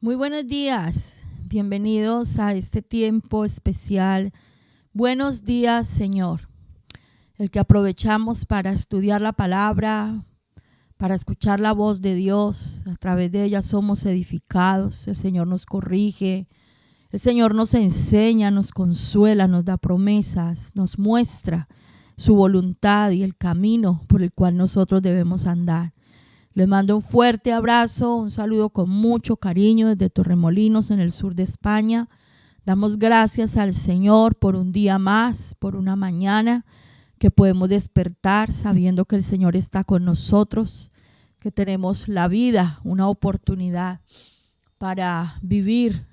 Muy buenos días, bienvenidos a este tiempo especial. Buenos días, Señor, el que aprovechamos para estudiar la palabra, para escuchar la voz de Dios. A través de ella somos edificados, el Señor nos corrige, el Señor nos enseña, nos consuela, nos da promesas, nos muestra su voluntad y el camino por el cual nosotros debemos andar. Les mando un fuerte abrazo, un saludo con mucho cariño desde Torremolinos, en el sur de España. Damos gracias al Señor por un día más, por una mañana que podemos despertar sabiendo que el Señor está con nosotros, que tenemos la vida, una oportunidad para vivir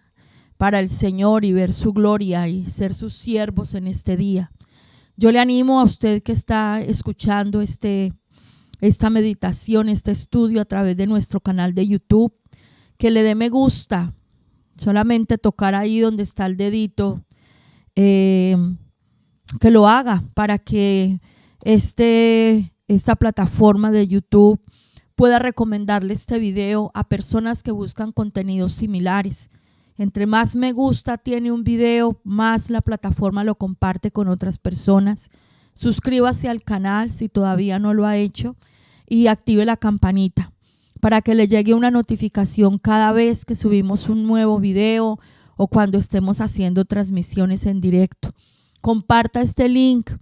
para el Señor y ver su gloria y ser sus siervos en este día. Yo le animo a usted que está escuchando esta meditación, este estudio a través de nuestro canal de YouTube, que le dé me gusta, solamente tocar ahí donde está el dedito, que lo haga para que esta plataforma de YouTube pueda recomendarle este video a personas que buscan contenidos similares. Entre más me gusta tiene un video, más la plataforma lo comparte con otras personas. Suscríbase al canal si todavía no lo ha hecho y active la campanita para que le llegue una notificación cada vez que subimos un nuevo video o cuando estemos haciendo transmisiones en directo. Comparta este link,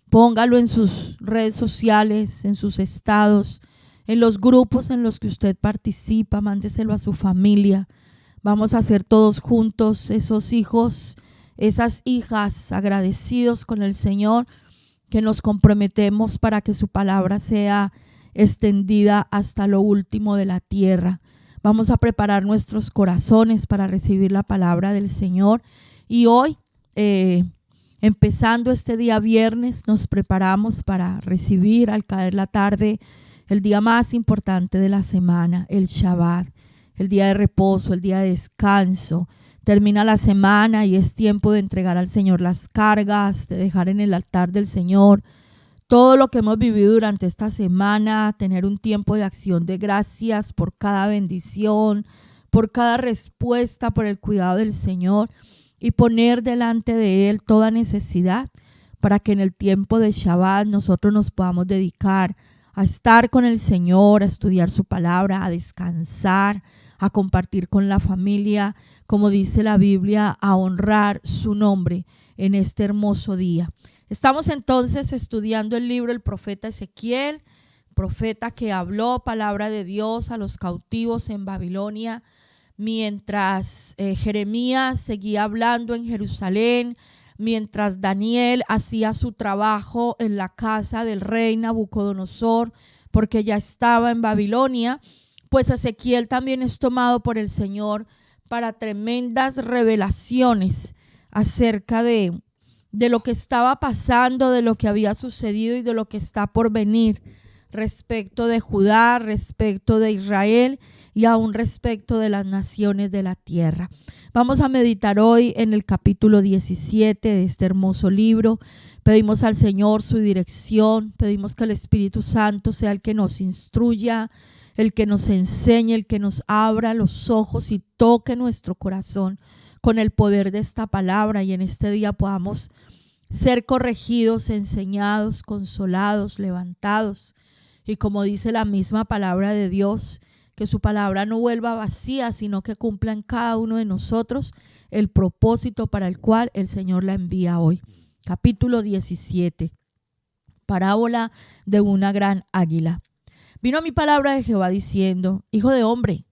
póngalo en sus redes sociales, en sus estados, en los grupos en los que usted participa, mándeselo a su familia. Vamos a ser todos juntos esos hijos, esas hijas agradecidos con el Señor, que nos comprometemos para que su palabra sea extendida hasta lo último de la tierra. Vamos a preparar nuestros corazones para recibir la palabra del Señor. Y hoy, empezando este día viernes, nos preparamos para recibir al caer la tarde el día más importante de la semana, el Shabbat, el día de reposo, el día de descanso. Termina la semana y es tiempo de entregar al Señor las cargas, de dejar en el altar del Señor todo lo que hemos vivido durante esta semana, tener un tiempo de acción de gracias por cada bendición, por cada respuesta, por el cuidado del Señor y poner delante de Él toda necesidad para que en el tiempo de Shabbat nosotros nos podamos dedicar a estar con el Señor, a estudiar su palabra, a descansar, a compartir con la familia, como dice la Biblia, a honrar su nombre en este hermoso día. Estamos entonces estudiando el libro del profeta Ezequiel, profeta que habló palabra de Dios a los cautivos en Babilonia, mientras Jeremías seguía hablando en Jerusalén, mientras Daniel hacía su trabajo en la casa del rey Nabucodonosor, porque ya estaba en Babilonia. Pues Ezequiel también es tomado por el Señor para tremendas revelaciones acerca de lo que estaba pasando, de lo que había sucedido y de lo que está por venir respecto de Judá, respecto de Israel y aún respecto de las naciones de la tierra. Vamos a meditar hoy en el capítulo 17 de este hermoso libro. Pedimos al Señor su dirección, pedimos que el Espíritu Santo sea el que nos instruya, el que nos enseñe, el que nos abra los ojos y toque nuestro corazón con el poder de esta palabra, y en este día podamos ser corregidos, enseñados, consolados, levantados. Y como dice la misma palabra de Dios, que su palabra no vuelva vacía, sino que cumpla en cada uno de nosotros el propósito para el cual el Señor la envía hoy. Capítulo 17, parábola de una gran águila. Vino mi palabra de Jehová diciendo: Hijo de hombre,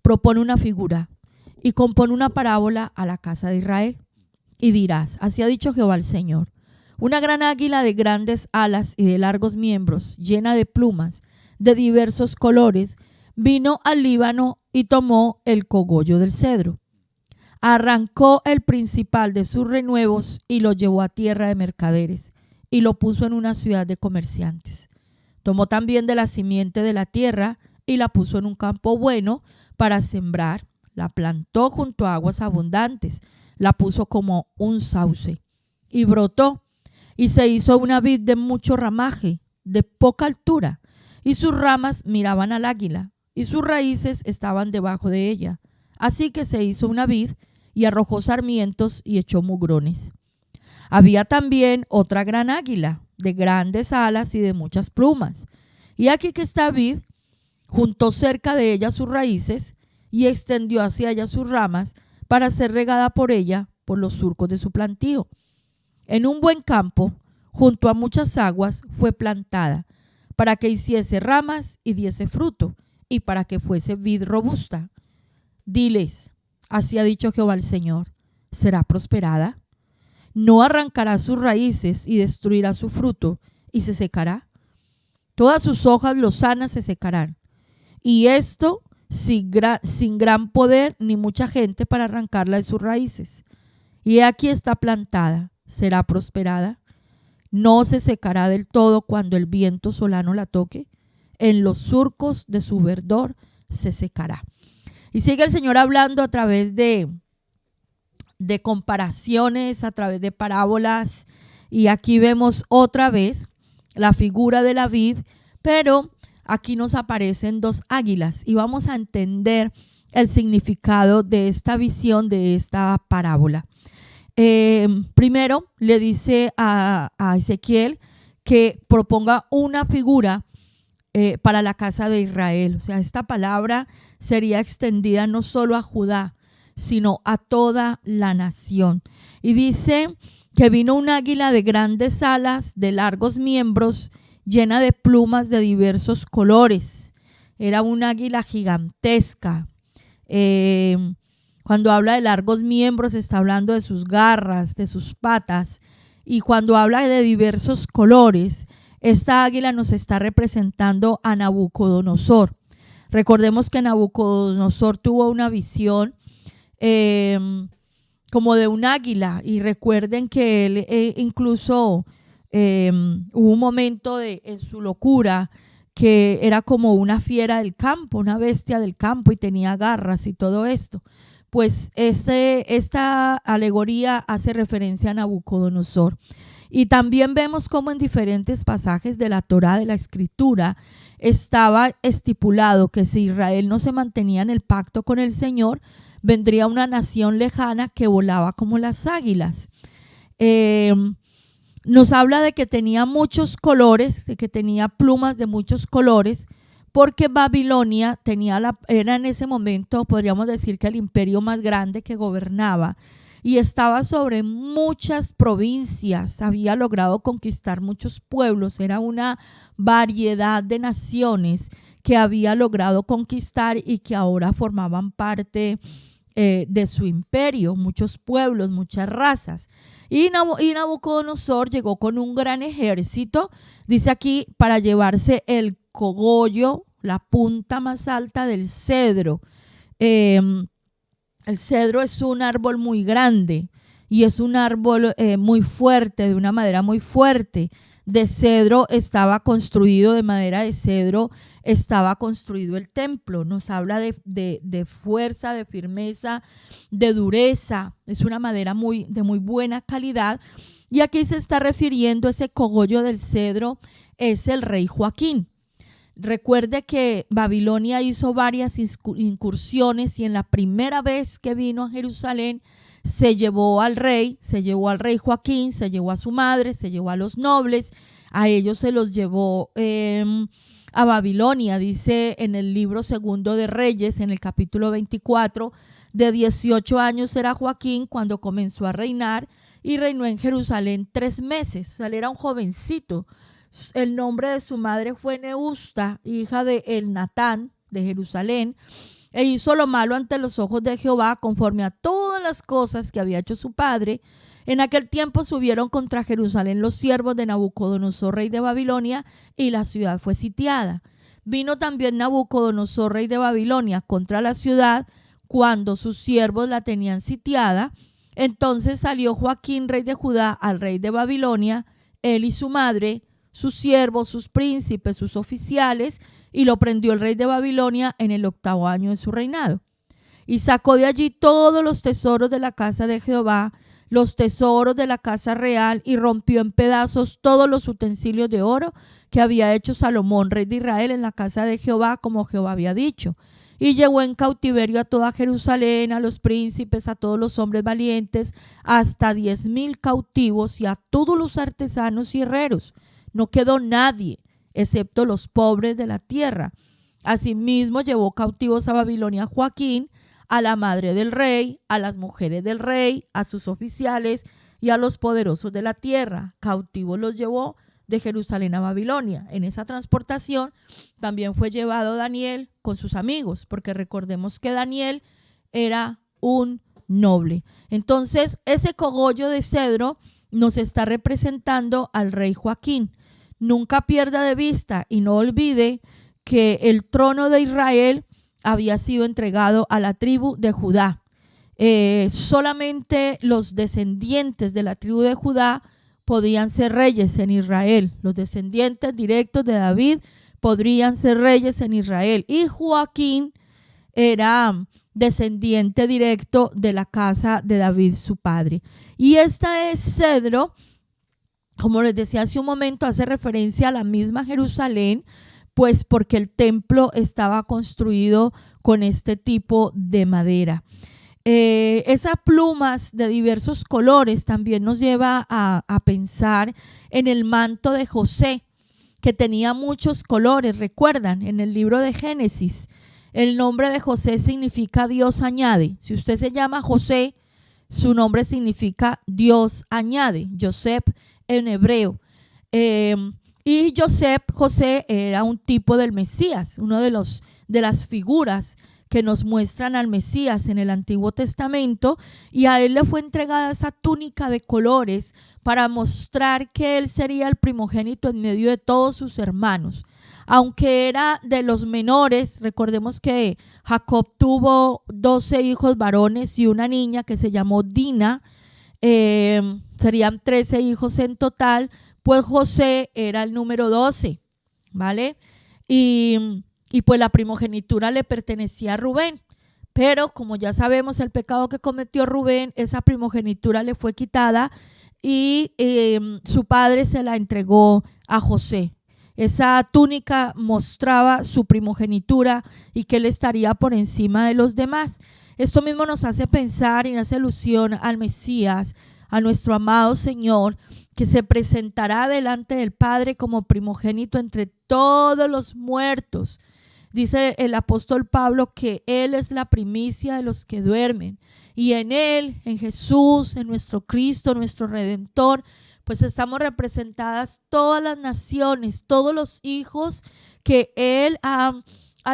propone una figura y compone una parábola a la casa de Israel. Y dirás: así ha dicho Jehová el Señor: una gran águila de grandes alas y de largos miembros, llena de plumas de diversos colores, vino al Líbano y tomó el cogollo del cedro. Arrancó el principal de sus renuevos y lo llevó a tierra de mercaderes y lo puso en una ciudad de comerciantes. Tomó también de la simiente de la tierra y la puso en un campo bueno para sembrar. La plantó junto a aguas abundantes, la puso como un sauce y brotó y se hizo una vid de mucho ramaje, de poca altura, y sus ramas miraban al águila y sus raíces estaban debajo de ella. Así que se hizo una vid y arrojó sarmientos y echó mugrones. Había también otra gran águila, de grandes alas y de muchas plumas. Y aquí que esta vid juntó cerca de ella sus raíces y extendió hacia ella sus ramas para ser regada por ella por los surcos de su plantío. En un buen campo, junto a muchas aguas, fue plantada, para que hiciese ramas y diese fruto, y para que fuese vid robusta. Diles, así ha dicho Jehová el Señor, ¿será prosperada? ¿No arrancará sus raíces y destruirá su fruto y se secará? Todas sus hojas lozanas se secarán, y esto sin gran poder ni mucha gente para arrancarla de sus raíces. Y aquí está plantada, ¿será prosperada? ¿No se secará del todo cuando el viento solano la toque? En los surcos de su verdor se secará. Y sigue el Señor hablando a través de comparaciones, a través de parábolas. Y aquí vemos otra vez la figura de la vid, pero aquí nos aparecen dos águilas y vamos a entender el significado de esta visión, de esta parábola. Primero le dice a Ezequiel que proponga una figura para la casa de Israel. O sea, esta palabra sería extendida no solo a Judá, sino a toda la nación. Y dice que vino un águila de grandes alas, de largos miembros, llena de plumas de diversos colores. Era un águila gigantesca. Cuando habla de largos miembros, está hablando de sus garras, de sus patas. Y cuando habla de diversos colores, esta águila nos está representando a Nabucodonosor. Recordemos que Nabucodonosor tuvo una visión como de un águila. Y recuerden que él incluso hubo un momento en su locura que era como una fiera del campo, una bestia del campo y tenía garras y todo esto. Pues esta alegoría hace referencia a Nabucodonosor. Y también vemos cómo en diferentes pasajes de la Torá, de la Escritura, estaba estipulado que si Israel no se mantenía en el pacto con el Señor, vendría una nación lejana que volaba como las águilas. Nos habla de que tenía muchos colores, de que tenía plumas de muchos colores, porque Babilonia era en ese momento, podríamos decir que el imperio más grande que gobernaba y estaba sobre muchas provincias, había logrado conquistar muchos pueblos, era una variedad de naciones que había logrado conquistar y que ahora formaban parte de su imperio, muchos pueblos, muchas razas. Y Nabucodonosor llegó con un gran ejército, dice aquí, para llevarse el cogollo, la punta más alta del cedro. El cedro es un árbol muy grande y es un árbol muy fuerte, de una madera muy fuerte. De cedro estaba construido, de madera de cedro estaba construido el templo. Nos habla de fuerza, de firmeza, de dureza. Es una madera de muy buena calidad. Y aquí se está refiriendo ese cogollo del cedro, es el rey Joaquín. Recuerde que Babilonia hizo varias incursiones y en la primera vez que vino a Jerusalén se llevó al rey Joaquín, se llevó a su madre, se llevó a los nobles, a ellos se los llevó a Babilonia. Dice en el libro segundo de Reyes, en el capítulo 24, de 18 años era Joaquín cuando comenzó a reinar y reinó en Jerusalén 3 meses. O sea, él era un jovencito. El nombre de su madre fue Neusta, hija de Elnatán de Jerusalén, e hizo lo malo ante los ojos de Jehová conforme a todas las cosas que había hecho su padre. En aquel tiempo subieron contra Jerusalén los siervos de Nabucodonosor, rey de Babilonia, y la ciudad fue sitiada. Vino también Nabucodonosor, rey de Babilonia, contra la ciudad cuando sus siervos la tenían sitiada. Entonces salió Joaquín, rey de Judá, al rey de Babilonia, él y su madre, sus siervos, sus príncipes, sus oficiales, y lo prendió el rey de Babilonia en el 8º año de su reinado. Y sacó de allí todos los tesoros de la casa de Jehová, los tesoros de la casa real, y rompió en pedazos todos los utensilios de oro que había hecho Salomón, rey de Israel, en la casa de Jehová, como Jehová había dicho. y llevó en cautiverio a toda Jerusalén, a los príncipes, a todos los hombres valientes, hasta 10,000 cautivos y a todos los artesanos y herreros. No quedó nadie, excepto los pobres de la tierra. Asimismo llevó cautivos a Babilonia a Joaquín, a la madre del rey, a las mujeres del rey, a sus oficiales y a los poderosos de la tierra. Cautivos los llevó de Jerusalén a Babilonia. En esa transportación también fue llevado Daniel con sus amigos, porque recordemos que Daniel era un noble. Entonces, ese cogollo de cedro nos está representando al rey Joaquín. Nunca pierda de vista y no olvide que el trono de Israel había sido entregado a la tribu de Judá. Solamente los descendientes de la tribu de Judá podían ser reyes en Israel. Los descendientes directos de David podrían ser reyes en Israel. Y Joaquín era descendiente directo de la casa de David, su padre. Y esta es cedro, como les decía hace un momento, hace referencia a la misma Jerusalén, pues porque el templo estaba construido con este tipo de madera. Esas plumas de diversos colores también nos lleva a pensar en el manto de José, que tenía muchos colores. Recuerdan, en el libro de Génesis, el nombre de José significa Dios añade. Si usted se llama José, su nombre significa Dios añade, Joseph en hebreo. Y José era un tipo del Mesías, uno de las figuras que nos muestran al Mesías en el Antiguo Testamento, y a él le fue entregada esa túnica de colores para mostrar que él sería el primogénito en medio de todos sus hermanos. Aunque era de los menores, recordemos que Jacob tuvo 12 hijos varones y una niña que se llamó Dina, serían 13 hijos en total, pues José era el número 12, ¿vale? Y pues la primogenitura le pertenecía a Rubén, pero como ya sabemos el pecado que cometió Rubén, esa primogenitura le fue quitada y su padre se la entregó a José. Esa túnica mostraba su primogenitura y que él estaría por encima de los demás. Esto mismo nos hace pensar y hace alusión al Mesías, a nuestro amado Señor, que se presentará delante del Padre como primogénito entre todos los muertos. Dice el apóstol Pablo que Él es la primicia de los que duermen, y en Él, en Jesús, en nuestro Cristo, nuestro Redentor, pues estamos representadas todas las naciones, todos los hijos que Él ha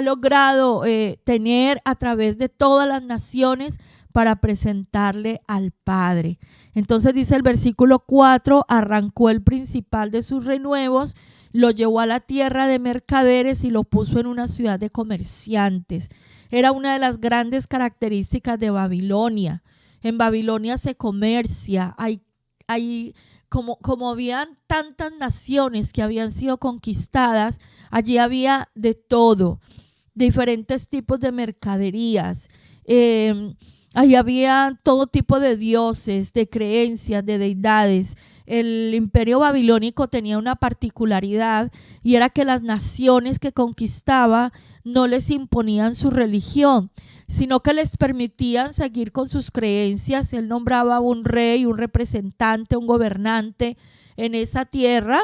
logrado tener a través de todas las naciones para presentarle al Padre. Entonces dice el versículo 4, arrancó el principal de sus renuevos, lo llevó a la tierra de mercaderes y lo puso en una ciudad de comerciantes. Era una de las grandes características de Babilonia. En Babilonia se comercia, como habían tantas naciones que habían sido conquistadas, allí había de todo, diferentes tipos de mercaderías. Ahí había todo tipo de dioses, de creencias, de deidades. El imperio babilónico tenía una particularidad, y era que las naciones que conquistaba no les imponían su religión, sino que les permitían seguir con sus creencias. Él nombraba un rey, un representante, un gobernante en esa tierra,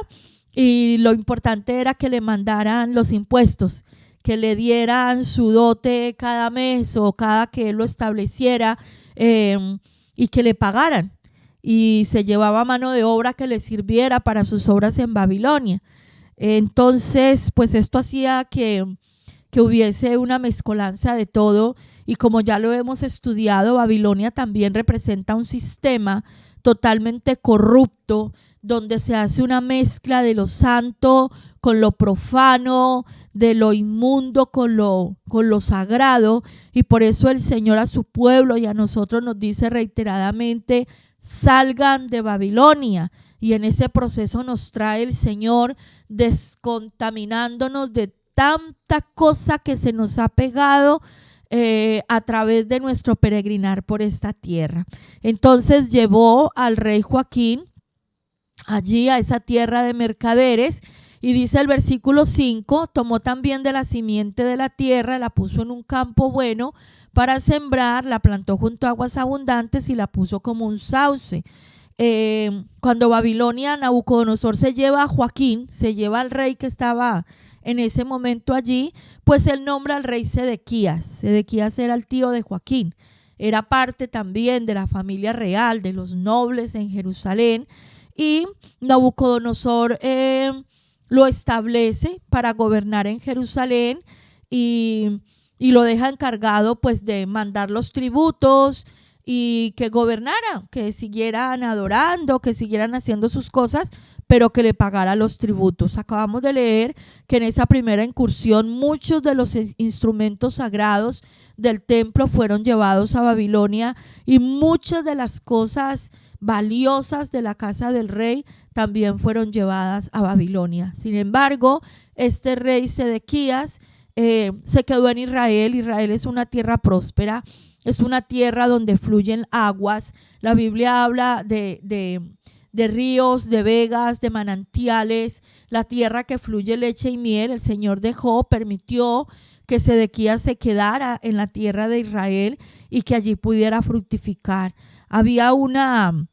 y lo importante era que le mandaran los impuestos, que le dieran su dote cada mes o cada que él lo estableciera, y que le pagaran. Y se llevaba mano de obra que le sirviera para sus obras en Babilonia. Entonces, pues esto hacía que hubiese una mezcolanza de todo, y como ya lo hemos estudiado, Babilonia también representa un sistema totalmente corrupto, donde se hace una mezcla de lo santo con lo profano, de lo inmundo con lo sagrado, y por eso el Señor a su pueblo y a nosotros nos dice reiteradamente: salgan de Babilonia. Y en ese proceso nos trae el Señor descontaminándonos de tanta cosa que se nos ha pegado a través de nuestro peregrinar por esta tierra. Entonces llevó al rey Joaquín allí a esa tierra de mercaderes, Y dice el versículo 5, tomó también de la simiente de la tierra, la puso en un campo bueno para sembrar, la plantó junto a aguas abundantes y la puso como un sauce. Cuando Babilonia, Nabucodonosor se lleva a Joaquín, se lleva al rey que estaba en ese momento allí, pues él nombra al rey Sedequías. Sedequías era el tío de Joaquín, era parte también de la familia real, de los nobles en Jerusalén, y Nabucodonosor lo establece para gobernar en Jerusalén y lo deja encargado pues de mandar los tributos y que gobernara, que siguieran adorando, que siguieran haciendo sus cosas, pero que le pagara los tributos. Acabamos de leer que en esa primera incursión muchos de los instrumentos sagrados del templo fueron llevados a Babilonia y muchas de las cosas valiosas de la casa del rey también fueron llevadas a Babilonia. Sin embargo, este rey Sedequías se quedó en Israel. Israel es una tierra próspera, es una tierra donde fluyen aguas. La Biblia habla de ríos, de vegas, de manantiales, la tierra que fluye leche y miel. El Señor permitió que Sedequías se quedara en la tierra de Israel y que allí pudiera fructificar. Había una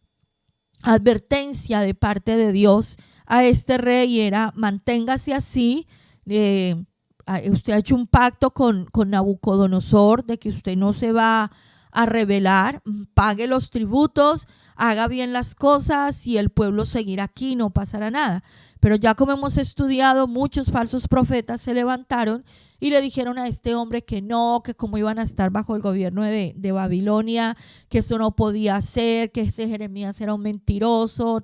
advertencia de parte de Dios a este rey y era: manténgase así. Usted ha hecho un pacto con Nabucodonosor de que usted no se va a rebelar, pague los tributos, haga bien las cosas y el pueblo seguirá aquí, no pasará nada. Pero ya como hemos estudiado, muchos falsos profetas se levantaron y le dijeron a este hombre que no, que cómo iban a estar bajo el gobierno de Babilonia, que eso no podía ser, que ese Jeremías era un mentiroso,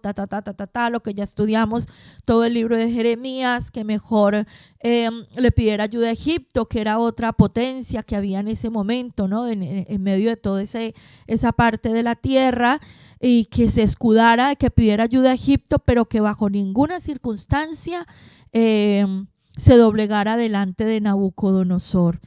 lo que ya estudiamos todo el libro de Jeremías, que mejor le pidiera ayuda a Egipto, que era otra potencia que había en ese momento, ¿no? En medio de toda esa parte de la tierra, y que se escudara, que pidiera ayuda a Egipto, pero que bajo ninguna circunstancia se doblegara delante de Nabucodonosor.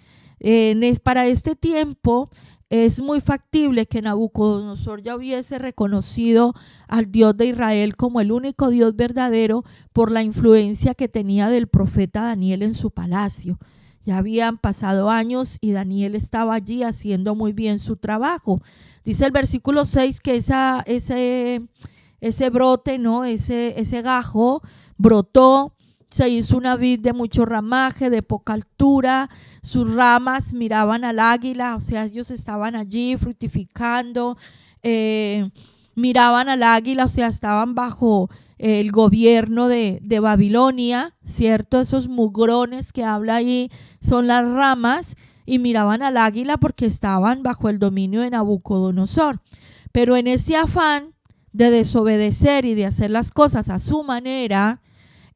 Para este tiempo es muy factible que Nabucodonosor ya hubiese reconocido al Dios de Israel como el único Dios verdadero por la influencia que tenía del profeta Daniel en su palacio. Ya habían pasado años y Daniel estaba allí haciendo muy bien su trabajo. Dice el versículo 6 que ese brote, ¿no? ese gajo brotó, se hizo una vid de mucho ramaje, de poca altura, sus ramas miraban al águila, o sea, ellos estaban allí fructificando, miraban al águila, o sea, estaban bajo el gobierno de Babilonia, ¿cierto? Esos mugrones que habla ahí son las ramas, y miraban al águila porque estaban bajo el dominio de Nabucodonosor. Pero en ese afán de desobedecer y de hacer las cosas a su manera,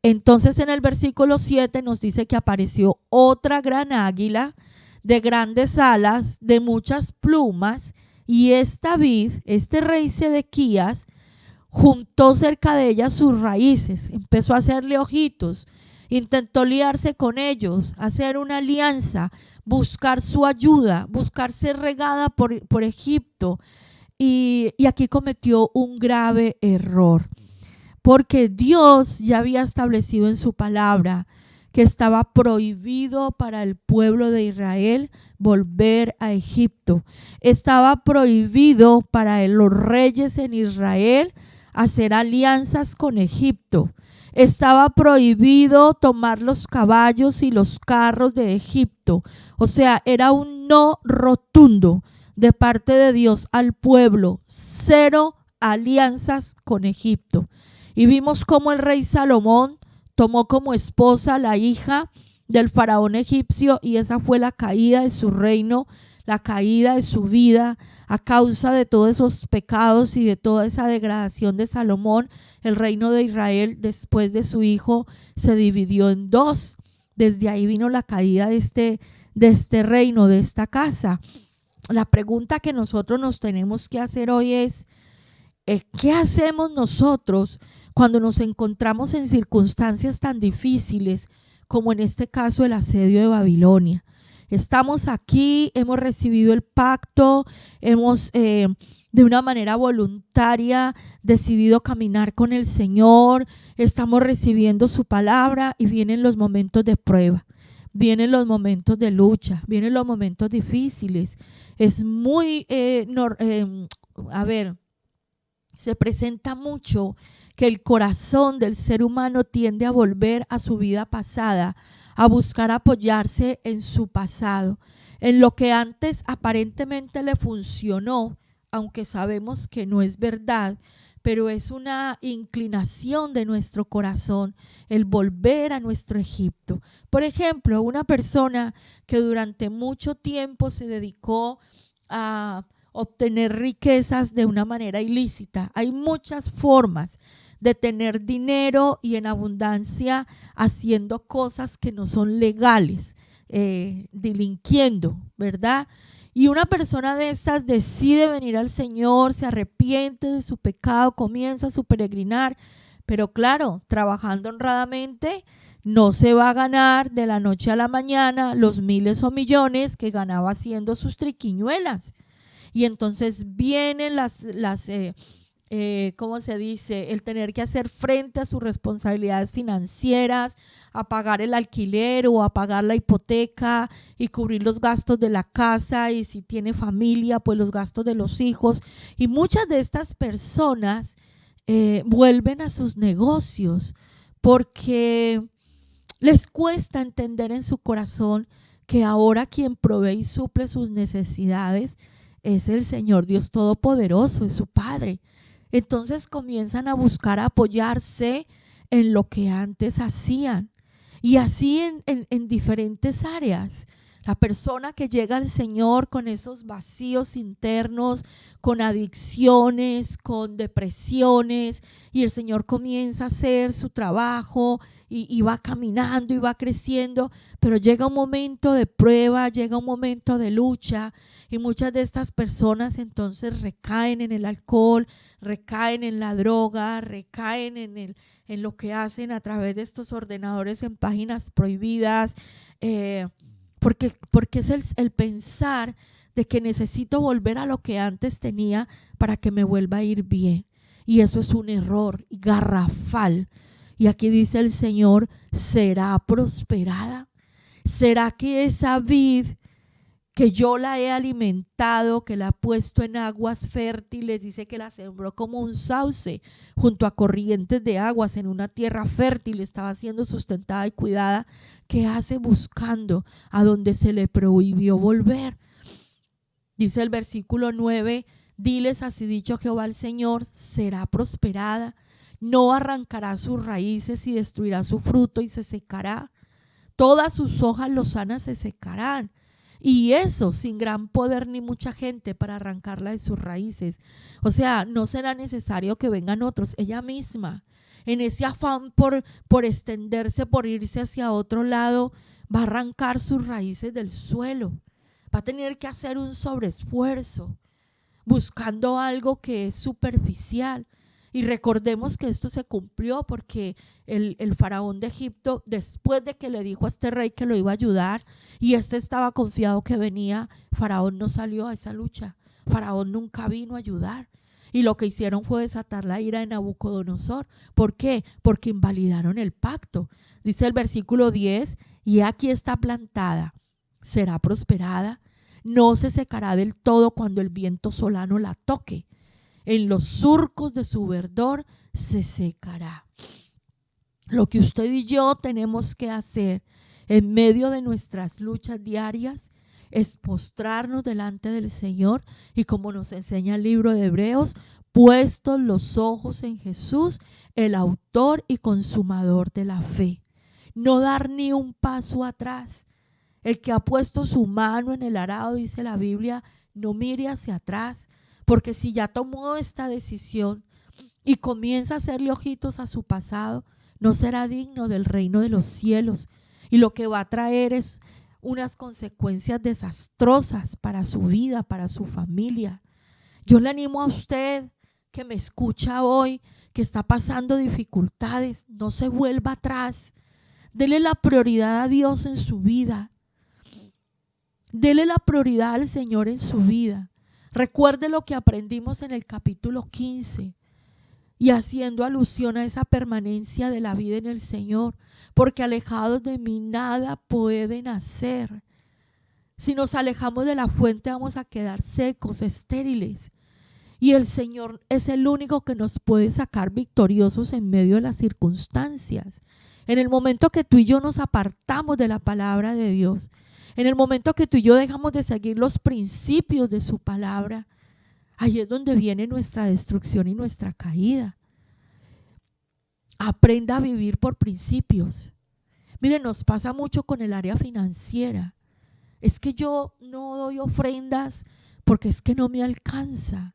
entonces en el versículo 7 nos dice que apareció otra gran águila de grandes alas, de muchas plumas, y esta vid, este rey Sedequías, juntó cerca de ella sus raíces, empezó a hacerle ojitos, intentó liarse con ellos, hacer una alianza, buscar su ayuda, buscar ser regada por Egipto, y aquí cometió un grave error. Porque Dios ya había establecido en su palabra que estaba prohibido para el pueblo de Israel volver a Egipto. Estaba prohibido para los reyes en Israel hacer alianzas con Egipto. Estaba prohibido tomar los caballos y los carros de Egipto. O sea, era un no rotundo de parte de Dios al pueblo. 0 alianzas con Egipto. Y vimos cómo el rey Salomón tomó como esposa la hija del faraón egipcio, y esa fue la caída de su reino, la caída de su vida. A causa de todos esos pecados y de toda esa degradación de Salomón, el reino de Israel después de su hijo se dividió en 2. Desde ahí vino la caída de este reino, de esta casa. La pregunta que nosotros nos tenemos que hacer hoy es: ¿qué hacemos nosotros cuando nos encontramos en circunstancias tan difíciles como en este caso el asedio de Babilonia? Estamos aquí, hemos recibido el pacto, hemos de una manera voluntaria decidido caminar con el Señor, estamos recibiendo su palabra y vienen los momentos de prueba, vienen los momentos de lucha, vienen los momentos difíciles. Es muy, se presenta mucho que el corazón del ser humano tiende a volver a su vida pasada, a buscar apoyarse en su pasado, en lo que antes aparentemente le funcionó, aunque sabemos que no es verdad, pero es una inclinación de nuestro corazón el volver a nuestro Egipto. Por ejemplo, una persona que durante mucho tiempo se dedicó a obtener riquezas de una manera ilícita. Hay muchas formas de tener dinero y en abundancia haciendo cosas que no son legales, delinquiendo, ¿verdad? Y una persona de estas decide venir al Señor, se arrepiente de su pecado, comienza su peregrinar, pero claro, trabajando honradamente, no se va a ganar de la noche a la mañana los miles o millones que ganaba haciendo sus triquiñuelas. Y entonces vienen ¿cómo se dice? El tener que hacer frente a sus responsabilidades financieras, a pagar el alquiler o a pagar la hipoteca y cubrir los gastos de la casa, y si tiene familia, pues los gastos de los hijos. Y muchas de estas personas vuelven a sus negocios porque les cuesta entender en su corazón que ahora quien provee y suple sus necesidades es el Señor Dios Todopoderoso, es su Padre. Entonces comienzan a buscar apoyarse en lo que antes hacían. Y así en diferentes áreas. La persona que llega al Señor con esos vacíos internos, con adicciones, con depresiones, y el Señor comienza a hacer su trabajo y va caminando y va creciendo, pero llega un momento de prueba, llega un momento de lucha, y muchas de estas personas entonces recaen en el alcohol, recaen en la droga, recaen en lo que hacen a través de estos ordenadores en páginas prohibidas, porque es el pensar de que necesito volver a lo que antes tenía para que me vuelva a ir bien. Y eso es un error garrafal. Y aquí dice el Señor, ¿será prosperada? ¿Será que esa vid que yo la he alimentado, que la he puesto en aguas fértiles, dice que la sembró como un sauce junto a corrientes de aguas en una tierra fértil, estaba siendo sustentada y cuidada, ¿qué hace buscando a donde se le prohibió volver? Dice el versículo 9, diles, así dicho Jehová el Señor, será prosperada, no arrancará sus raíces y destruirá su fruto y se secará, todas sus hojas lozanas se secarán. Y eso sin gran poder ni mucha gente para arrancarla de sus raíces. O sea, no será necesario que vengan otros. Ella misma, en ese afán por extenderse, por irse hacia otro lado, va a arrancar sus raíces del suelo. Va a tener que hacer un sobreesfuerzo, buscando algo que es superficial. Y recordemos que esto se cumplió porque el faraón de Egipto, después de que le dijo a este rey que lo iba a ayudar y este estaba confiado que venía, Faraón no salió a esa lucha. Faraón nunca vino a ayudar. Y lo que hicieron fue desatar la ira de Nabucodonosor. ¿Por qué? Porque invalidaron el pacto. Dice el versículo 10, y aquí está plantada, será prosperada, no se secará del todo cuando el viento solano la toque. En los surcos de su verdor se secará. Lo que usted y yo tenemos que hacer en medio de nuestras luchas diarias es postrarnos delante del Señor y, como nos enseña el libro de Hebreos, puestos los ojos en Jesús, el autor y consumador de la fe. No dar ni un paso atrás. El que ha puesto su mano en el arado, dice la Biblia, no mire hacia atrás. Porque si ya tomó esta decisión y comienza a hacerle ojitos a su pasado, no será digno del reino de los cielos. Y lo que va a traer es unas consecuencias desastrosas para su vida, para su familia. Yo le animo a usted que me escucha hoy, que está pasando dificultades, no se vuelva atrás. Dele la prioridad a Dios en su vida. Dele la prioridad al Señor en su vida. Recuerde lo que aprendimos en el capítulo 15 y haciendo alusión a esa permanencia de la vida en el Señor, porque alejados de mí nada pueden hacer. Si nos alejamos de la fuente vamos a quedar secos, estériles. Y el Señor es el único que nos puede sacar victoriosos en medio de las circunstancias. En el momento que tú y yo nos apartamos de la palabra de Dios, en el momento que tú y yo dejamos de seguir los principios de su palabra, ahí es donde viene nuestra destrucción y nuestra caída. Aprenda a vivir por principios. Miren, nos pasa mucho con el área financiera. Es que yo no doy ofrendas porque es que no me alcanza.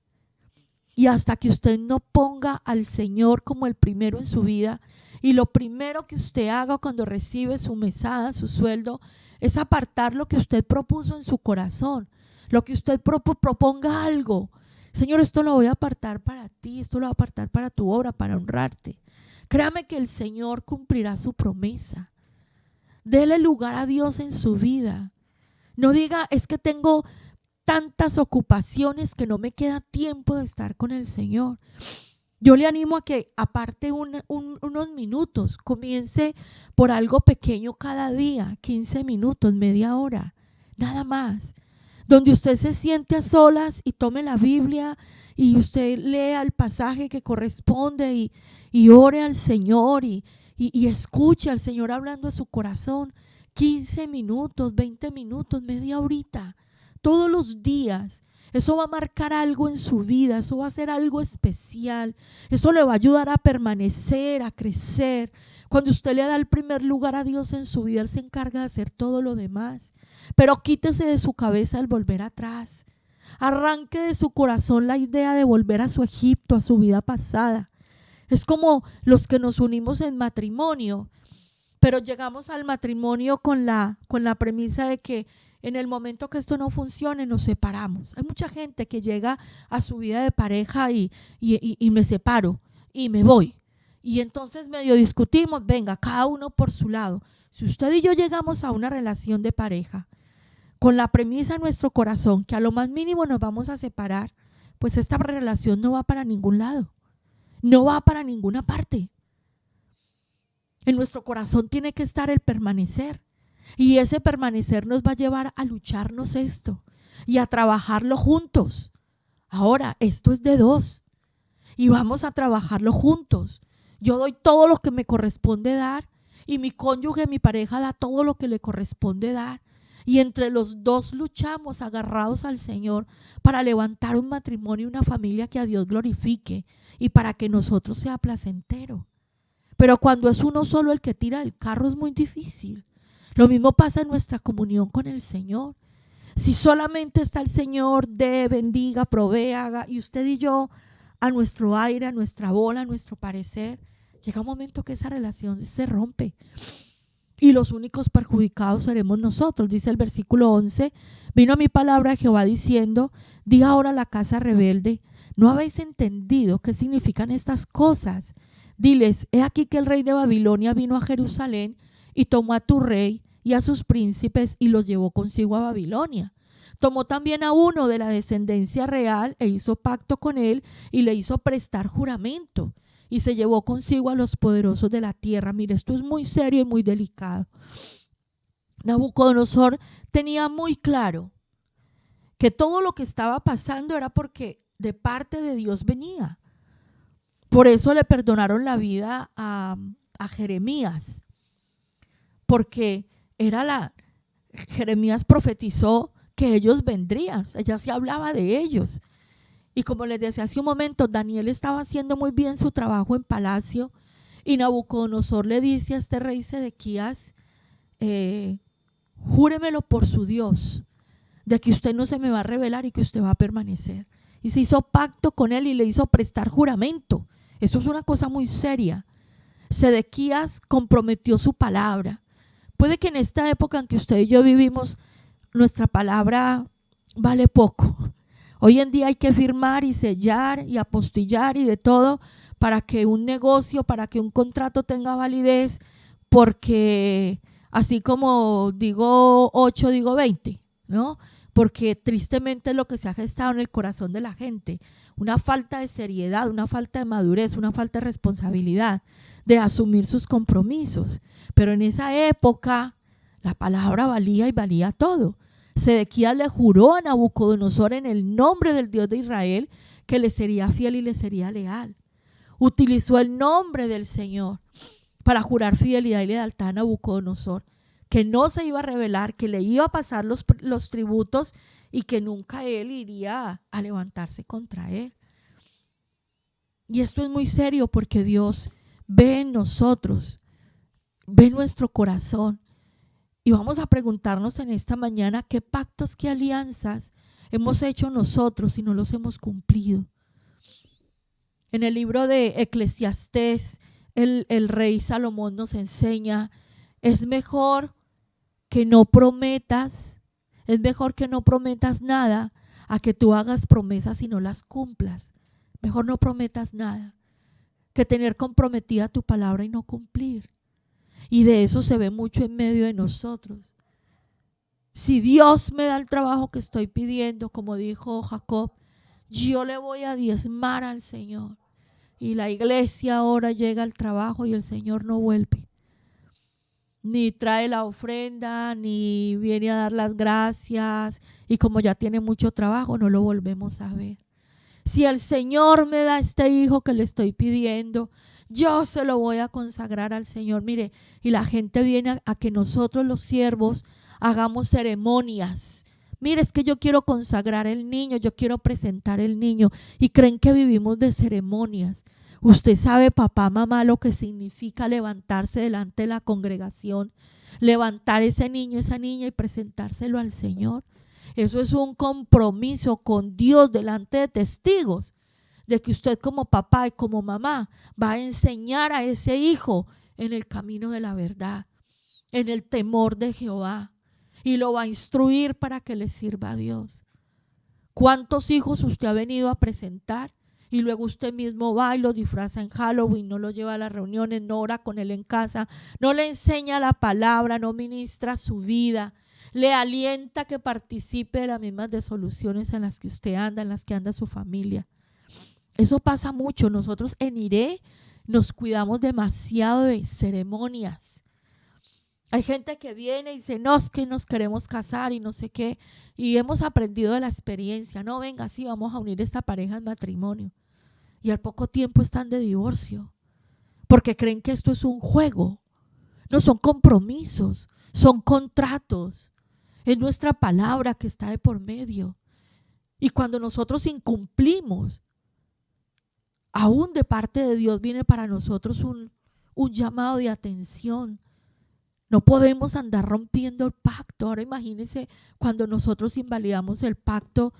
Y hasta que usted no ponga al Señor como el primero en su vida, y lo primero que usted haga cuando recibe su mesada, su sueldo, es apartar lo que usted propuso en su corazón, lo que usted proponga algo. Señor, esto lo voy a apartar para ti, esto lo voy a apartar para tu obra, para honrarte. Créame que el Señor cumplirá su promesa. Dele lugar a Dios en su vida. No diga, es que tengo tantas ocupaciones que no me queda tiempo de estar con el Señor. Yo le animo a que aparte unos minutos, comience por algo pequeño cada día, 15 minutos, media hora, nada más. Donde usted se siente a solas y tome la Biblia y usted lea el pasaje que corresponde y ore al Señor y escuche al Señor hablando a su corazón. 15 minutos, 20 minutos, media horita, todos los días. Eso va a marcar algo en su vida, eso va a ser algo especial, eso le va a ayudar a permanecer, a crecer. Cuando usted le da el primer lugar a Dios en su vida, Él se encarga de hacer todo lo demás. Pero quítese de su cabeza el volver atrás. Arranque de su corazón la idea de volver a su Egipto, a su vida pasada. Es como los que nos unimos en matrimonio, pero llegamos al matrimonio con la premisa de que en el momento que esto no funcione, nos separamos. Hay mucha gente que llega a su vida de pareja y me separo y me voy. Y entonces medio discutimos, venga, cada uno por su lado. Si usted y yo llegamos a una relación de pareja con la premisa en nuestro corazón que a lo más mínimo nos vamos a separar, pues esta relación no va para ningún lado, no va para ninguna parte. En nuestro corazón tiene que estar el permanecer. Y ese permanecer nos va a llevar a lucharnos esto y a trabajarlo juntos. Ahora, esto es de dos y vamos a trabajarlo juntos. Yo doy todo lo que me corresponde dar y mi cónyuge, mi pareja da todo lo que le corresponde dar. Y entre los dos luchamos agarrados al Señor para levantar un matrimonio y una familia que a Dios glorifique y para que nosotros sea placentero. Pero cuando es uno solo el que tira el carro es muy difícil. Lo mismo pasa en nuestra comunión con el Señor. Si solamente está el Señor, dé, bendiga, provee, haga, y usted y yo a nuestro aire, a nuestra bola, a nuestro parecer, llega un momento que esa relación se rompe. Y los únicos perjudicados seremos nosotros. Dice el versículo 11, vino a mi palabra de Jehová diciendo, di ahora a la casa rebelde, ¿no habéis entendido qué significan estas cosas? Diles, he aquí que el rey de Babilonia vino a Jerusalén y tomó a tu rey y a sus príncipes y los llevó consigo a Babilonia. Tomó también a uno de la descendencia real e hizo pacto con él y le hizo prestar juramento y se llevó consigo a los poderosos de la tierra. Mire, esto es muy serio y muy delicado. Nabucodonosor tenía muy claro que todo lo que estaba pasando era porque de parte de Dios venía. Por eso le perdonaron la vida a Jeremías, porque Jeremías profetizó que ellos vendrían, o sea, ya se hablaba de ellos. Y como les decía hace un momento, Daniel estaba haciendo muy bien su trabajo en palacio y Nabucodonosor le dice a este rey Sedequías, júremelo por su Dios, de que usted no se me va a revelar y que usted va a permanecer. Y se hizo pacto con él y le hizo prestar juramento. Eso es una cosa muy seria. Sedequías comprometió su palabra. Puede que en esta época en que usted y yo vivimos, nuestra palabra vale poco. Hoy en día hay que firmar y sellar y apostillar y de todo para que un negocio, para que un contrato tenga validez, porque así como digo 8, digo 20. ¿no? Porque tristemente es lo que se ha gestado en el corazón de la gente, una falta de seriedad, una falta de madurez, una falta de responsabilidad de asumir sus compromisos. Pero en esa época la palabra valía y valía todo. Sedequías le juró a Nabucodonosor en el nombre del Dios de Israel que le sería fiel y le sería leal. Utilizó el nombre del Señor para jurar fidelidad y lealtad a Nabucodonosor, que no se iba a rebelar, que le iba a pasar los tributos y que nunca él iría a levantarse contra él. Y esto es muy serio porque Dios ve en nosotros, ve nuestro corazón. Y vamos a preguntarnos en esta mañana qué pactos, qué alianzas hemos hecho nosotros y no los hemos cumplido. En el libro de Eclesiastés, el rey Salomón nos enseña, es mejor que no prometas, es mejor que no prometas nada a que tú hagas promesas y no las cumplas. Mejor no prometas nada que tener comprometida tu palabra y no cumplir. Y de eso se ve mucho en medio de nosotros. Si Dios me da el trabajo que estoy pidiendo, como dijo Jacob, yo le voy a diezmar al Señor. Y la iglesia ahora llega al trabajo y el Señor no vuelve. Ni trae la ofrenda, ni viene a dar las gracias. Y como ya tiene mucho trabajo, no lo volvemos a ver. Si el Señor me da este hijo que le estoy pidiendo, yo se lo voy a consagrar al Señor. Mire, y la gente viene a que nosotros los siervos hagamos ceremonias. Mire, es que yo quiero consagrar el niño, yo quiero presentar el niño. Y creen que vivimos de ceremonias. Usted sabe, papá, mamá, lo que significa levantarse delante de la congregación, levantar ese niño, esa niña y presentárselo al Señor. Eso es un compromiso con Dios delante de testigos, de que usted como papá y como mamá va a enseñar a ese hijo en el camino de la verdad, en el temor de Jehová, y lo va a instruir para que le sirva a Dios. ¿Cuántos hijos usted ha venido a presentar y luego usted mismo va y lo disfraza en Halloween, no lo lleva a las reuniones, no ora con él en casa, no le enseña la palabra, no ministra su vida, le alienta que participe de las mismas desoluciones en las que usted anda, en las que anda su familia? Eso pasa mucho. Nosotros en IRE nos cuidamos demasiado de ceremonias. Hay gente que viene y dice, no, es que nos queremos casar y no sé qué, y hemos aprendido de la experiencia. No, venga, sí, vamos a unir esta pareja en matrimonio. Y al poco tiempo están de divorcio, porque creen que esto es un juego. No, son compromisos, son contratos. Es nuestra palabra que está de por medio. Y cuando nosotros incumplimos, aún de parte de Dios viene para nosotros un llamado de atención. No podemos andar rompiendo el pacto. Ahora imagínense cuando nosotros invalidamos el pacto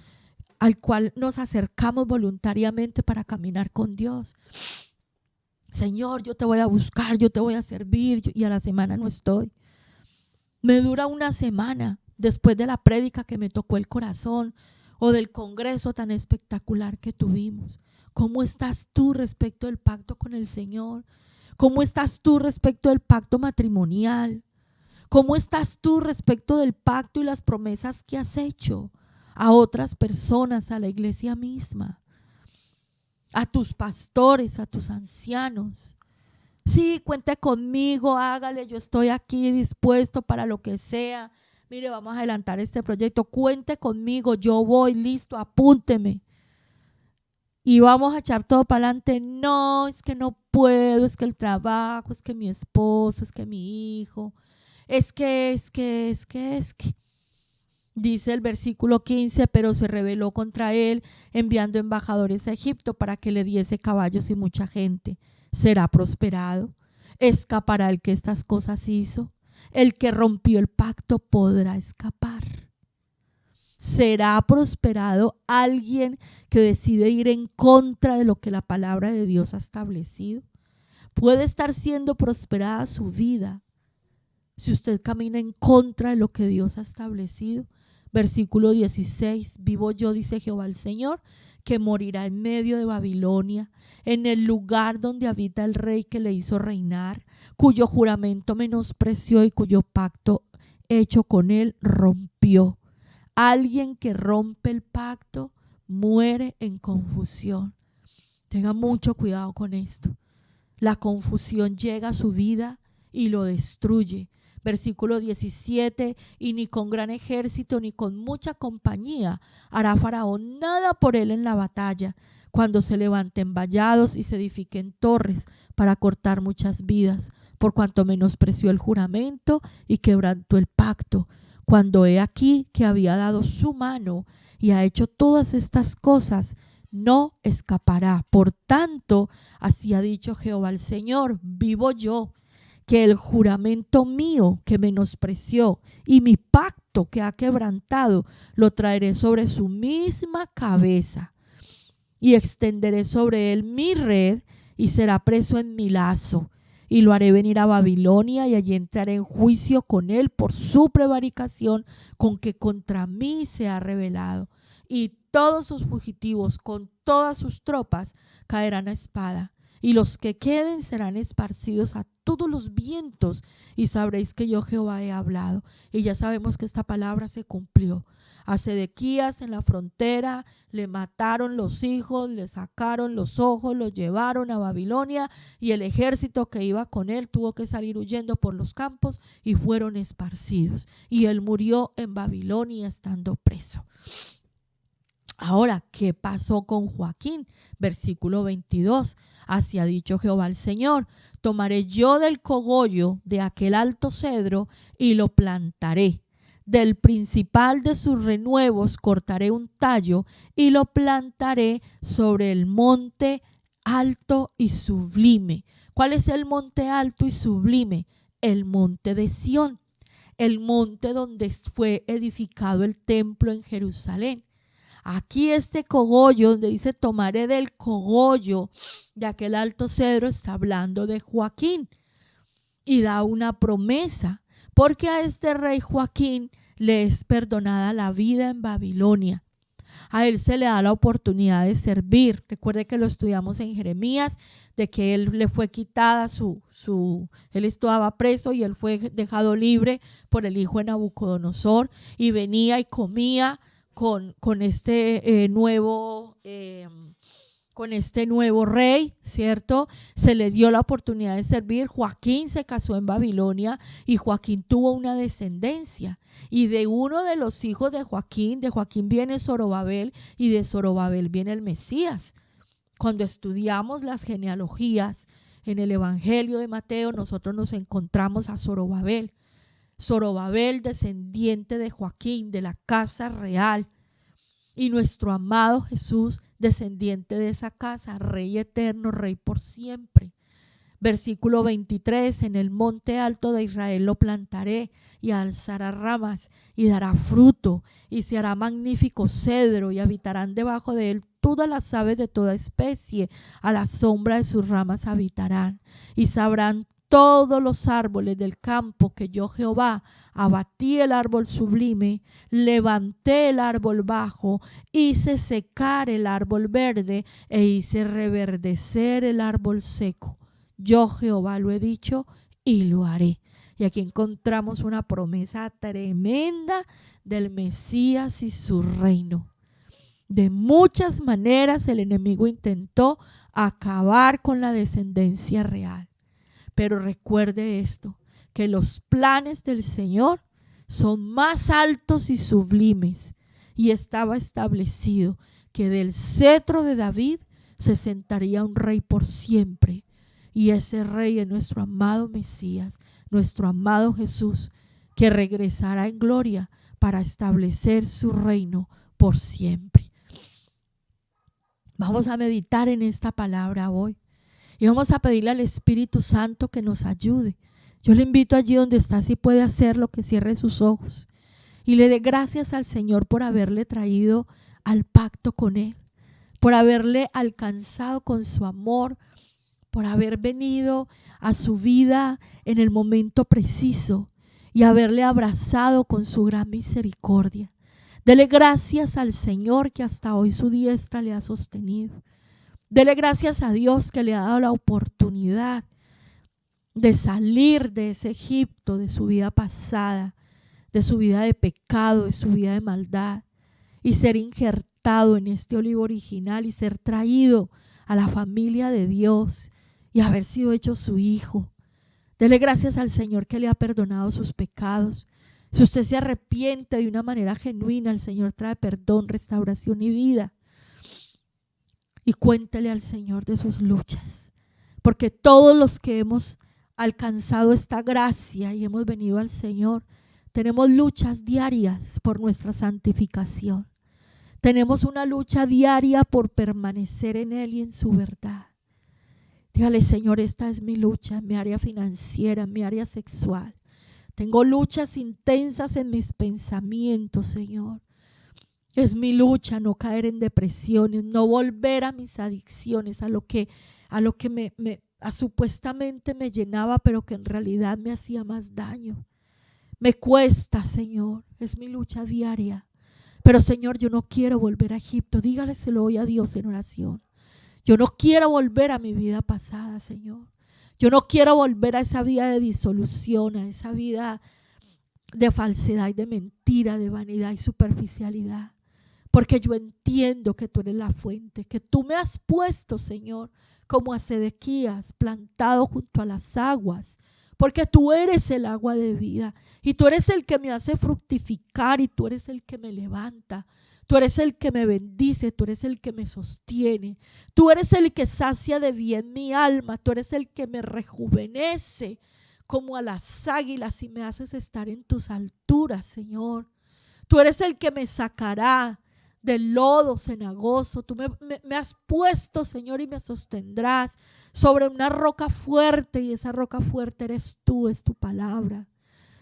al cual nos acercamos voluntariamente para caminar con Dios. Señor, yo te voy a buscar, yo te voy a servir, y a la semana no estoy. Me dura una semana después de la prédica que me tocó el corazón o del congreso tan espectacular que tuvimos. ¿Cómo estás tú respecto del pacto con el Señor? ¿Cómo estás tú respecto del pacto matrimonial? ¿Cómo estás tú respecto del pacto y las promesas que has hecho a otras personas, a la iglesia misma, a tus pastores, a tus ancianos? Sí, cuente conmigo, hágale, yo estoy aquí dispuesto para lo que sea. Mire, vamos a adelantar este proyecto, cuente conmigo, yo voy, listo, apúnteme. Y vamos a echar todo para adelante. No, es que no puedo, es que el trabajo, es que mi esposo, es que mi hijo, es que. Dice el versículo 15, pero se rebeló contra él, enviando embajadores a Egipto para que le diese caballos y mucha gente. ¿Será prosperado? ¿Escapará el que estas cosas hizo? El que rompió el pacto podrá escapar. ¿Será prosperado alguien que decide ir en contra de lo que la palabra de Dios ha establecido? Puede estar siendo prosperada su vida si usted camina en contra de lo que Dios ha establecido. Versículo 16, vivo yo, dice Jehová el Señor, que morirá en medio de Babilonia, en el lugar donde habita el rey que le hizo reinar, cuyo juramento menospreció y cuyo pacto hecho con él rompió. Alguien que rompe el pacto muere en confusión. Tenga mucho cuidado con esto. La confusión llega a su vida y lo destruye. Versículo 17, y ni con gran ejército ni con mucha compañía hará Faraón nada por él en la batalla, cuando se levanten vallados y se edifiquen torres para cortar muchas vidas, por cuanto menospreció el juramento y quebrantó el pacto, cuando he aquí que había dado su mano y ha hecho todas estas cosas, no escapará. Por tanto, así ha dicho Jehová el Señor, vivo yo, que el juramento mío que menospreció y mi pacto que ha quebrantado, lo traeré sobre su misma cabeza y extenderé sobre él mi red y será preso en mi lazo. Y lo haré venir a Babilonia y allí entraré en juicio con él por su prevaricación con que contra mí se ha rebelado. Y todos sus fugitivos con todas sus tropas caerán a espada. Y los que queden serán esparcidos a todos los vientos y sabréis que yo Jehová he hablado. Y ya sabemos que esta palabra se cumplió. A Sedequías en la frontera le mataron los hijos, le sacaron los ojos, lo llevaron a Babilonia y el ejército que iba con él tuvo que salir huyendo por los campos y fueron esparcidos. Y él murió en Babilonia estando preso. Ahora, ¿qué pasó con Joaquín? Versículo 22. Así ha dicho Jehová el Señor: tomaré yo del cogollo de aquel alto cedro y lo plantaré. Del principal de sus renuevos cortaré un tallo y lo plantaré sobre el monte alto y sublime. ¿Cuál es el monte alto y sublime? El monte de Sión, el monte donde fue edificado el templo en Jerusalén. Aquí este cogollo, donde dice tomaré del cogollo de aquel alto cedro, está hablando de Joaquín y da una promesa, porque a este rey Joaquín le es perdonada la vida en Babilonia. A él se le da la oportunidad de servir. Recuerde que lo estudiamos en Jeremías, de que él le fue quitada él estaba preso y él fue dejado libre por el hijo de Nabucodonosor y venía y comía con este nuevo rey, ¿cierto? Se le dio la oportunidad de servir. Joaquín se casó en Babilonia y Joaquín tuvo una descendencia. Y de uno de los hijos de Joaquín viene Zorobabel y de Zorobabel viene el Mesías. Cuando estudiamos las genealogías en el Evangelio de Mateo, nosotros nos encontramos a Zorobabel. Zorobabel, descendiente de Joaquín, de la casa real, y nuestro amado Jesús, descendiente de esa casa, Rey eterno, Rey por siempre. Versículo 23, en el monte alto de Israel lo plantaré y alzará ramas y dará fruto y se hará magnífico cedro y habitarán debajo de él todas las aves de toda especie, a la sombra de sus ramas habitarán y sabrán todos los árboles del campo que yo Jehová abatí el árbol sublime, levanté el árbol bajo, hice secar el árbol verde e hice reverdecer el árbol seco. Yo Jehová lo he dicho y lo haré. Y aquí encontramos una promesa tremenda del Mesías y su reino. De muchas maneras el enemigo intentó acabar con la descendencia real. Pero recuerde esto, que los planes del Señor son más altos y sublimes. Y estaba establecido que del cetro de David se sentaría un rey por siempre. Y ese rey es nuestro amado Mesías, nuestro amado Jesús, que regresará en gloria para establecer su reino por siempre. Vamos a meditar en esta palabra hoy. Y vamos a pedirle al Espíritu Santo que nos ayude. Yo le invito allí donde está, si puede hacerlo, que cierre sus ojos y le dé gracias al Señor por haberle traído al pacto con Él, por haberle alcanzado con su amor, por haber venido a su vida en el momento preciso y haberle abrazado con su gran misericordia. Dele gracias al Señor que hasta hoy su diestra le ha sostenido. Dele gracias a Dios que le ha dado la oportunidad de salir de ese Egipto, de su vida pasada, de su vida de pecado, de su vida de maldad, y ser injertado en este olivo original y ser traído a la familia de Dios y haber sido hecho su hijo. Dele gracias al Señor que le ha perdonado sus pecados. Si usted se arrepiente de una manera genuina, el Señor trae perdón, restauración y vida. Y cuéntele al Señor de sus luchas, porque todos los que hemos alcanzado esta gracia y hemos venido al Señor, tenemos luchas diarias por nuestra santificación. Tenemos una lucha diaria por permanecer en Él y en su verdad. Dígale: Señor, esta es mi lucha en mi área financiera, en mi área sexual. Tengo luchas intensas en mis pensamientos, Señor. Es mi lucha no caer en depresiones, no volver a mis adicciones, a lo que supuestamente me llenaba, pero que en realidad me hacía más daño. Me cuesta, Señor, es mi lucha diaria. Pero, Señor, yo no quiero volver a Egipto. Dígaleselo hoy a Dios en oración. Yo no quiero volver a mi vida pasada, Señor. Yo no quiero volver a esa vida de disolución, a esa vida de falsedad y de mentira, de vanidad y superficialidad. Porque yo entiendo que tú eres la fuente, que tú me has puesto, Señor, como a Sedequías, plantado junto a las aguas. Porque tú eres el agua de vida y tú eres el que me hace fructificar y tú eres el que me levanta. Tú eres el que me bendice, tú eres el que me sostiene, tú eres el que sacia de bien mi alma, tú eres el que me rejuvenece como a las águilas y me haces estar en tus alturas, Señor. Tú eres el que me sacará del lodo cenagoso. Tú me has puesto, Señor, y me sostendrás sobre una roca fuerte, y esa roca fuerte eres tú, es tu palabra.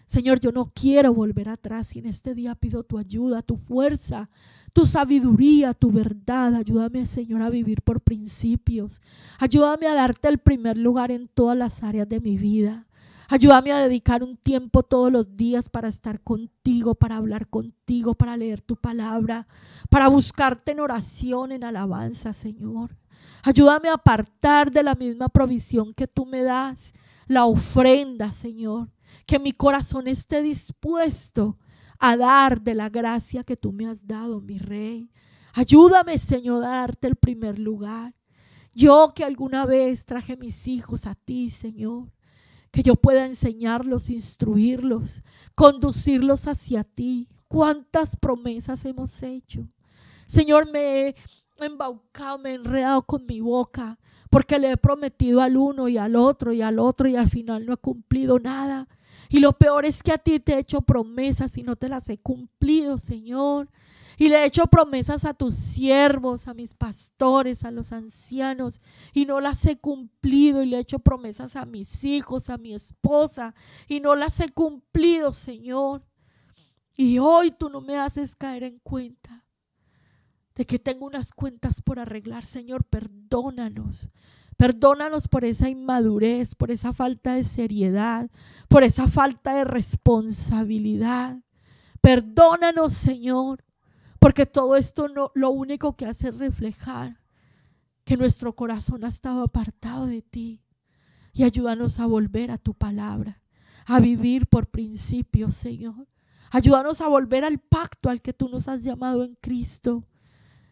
Señor, yo no quiero volver atrás y en este día pido tu ayuda, tu fuerza, tu sabiduría, tu verdad. Ayúdame, Señor, a vivir por principios. Ayúdame a darte el primer lugar en todas las áreas de mi vida. Ayúdame a dedicar un tiempo todos los días para estar contigo, para hablar contigo, para leer tu palabra, para buscarte en oración, en alabanza, Señor. Ayúdame a apartar de la misma provisión que tú me das, la ofrenda, Señor. Que mi corazón esté dispuesto a dar de la gracia que tú me has dado, mi Rey. Ayúdame, Señor, a darte el primer lugar. Yo que alguna vez traje mis hijos a ti, Señor, que yo pueda enseñarlos, instruirlos, conducirlos hacia ti. ¿Cuántas promesas hemos hecho? Señor, me he embaucado, me he enredado con mi boca, porque le he prometido al uno y al otro y al otro y al final no he cumplido nada. Y lo peor es que a ti te he hecho promesas y no te las he cumplido, Señor. Y le he hecho promesas a tus siervos, a mis pastores, a los ancianos, y no las he cumplido. Y le he hecho promesas a mis hijos, a mi esposa, y no las he cumplido, Señor. Y hoy tú no me haces caer en cuenta de que tengo unas cuentas por arreglar. Señor, perdónanos. Perdónanos por esa inmadurez, por esa falta de seriedad, por esa falta de responsabilidad. Perdónanos, Señor, porque todo esto lo único que hace es reflejar que nuestro corazón ha estado apartado de ti. Y ayúdanos a volver a tu palabra, a vivir por principios, Señor. Ayúdanos a volver al pacto al que tú nos has llamado en Cristo.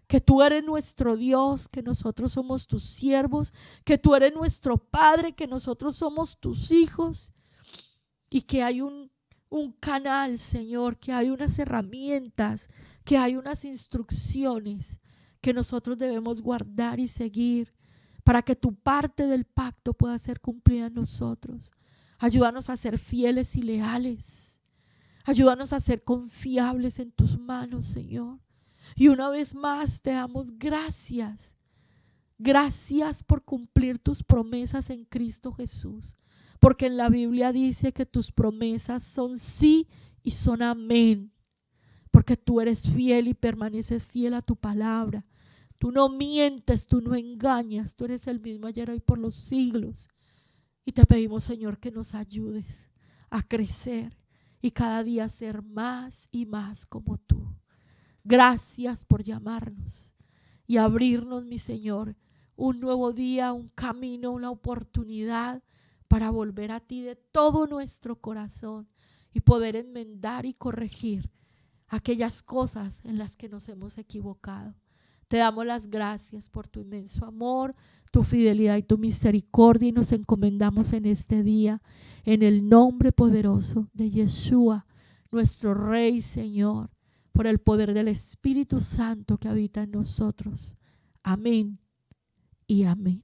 Que tú eres nuestro Dios, que nosotros somos tus siervos, que tú eres nuestro Padre, que nosotros somos tus hijos, y que hay un canal, Señor, que hay unas herramientas, que hay unas instrucciones que nosotros debemos guardar y seguir para que tu parte del pacto pueda ser cumplida en nosotros. Ayúdanos a ser fieles y leales. Ayúdanos a ser confiables en tus manos, Señor. Y una vez más te damos gracias. Gracias por cumplir tus promesas en Cristo Jesús. Porque en la Biblia dice que tus promesas son sí y son amén. Porque tú eres fiel y permaneces fiel a tu palabra. Tú no mientes, tú no engañas. Tú eres el mismo ayer, hoy, por los siglos. Y te pedimos, Señor, que nos ayudes a crecer y cada día ser más y más como tú. Gracias por llamarnos y abrirnos, mi Señor, un nuevo día, un camino, una oportunidad para volver a ti de todo nuestro corazón y poder enmendar y corregir aquellas cosas en las que nos hemos equivocado. Te damos las gracias por tu inmenso amor, tu fidelidad y tu misericordia, y nos encomendamos en este día en el nombre poderoso de Yeshua, nuestro Rey, Señor, por el poder del Espíritu Santo que habita en nosotros. Amén y amén.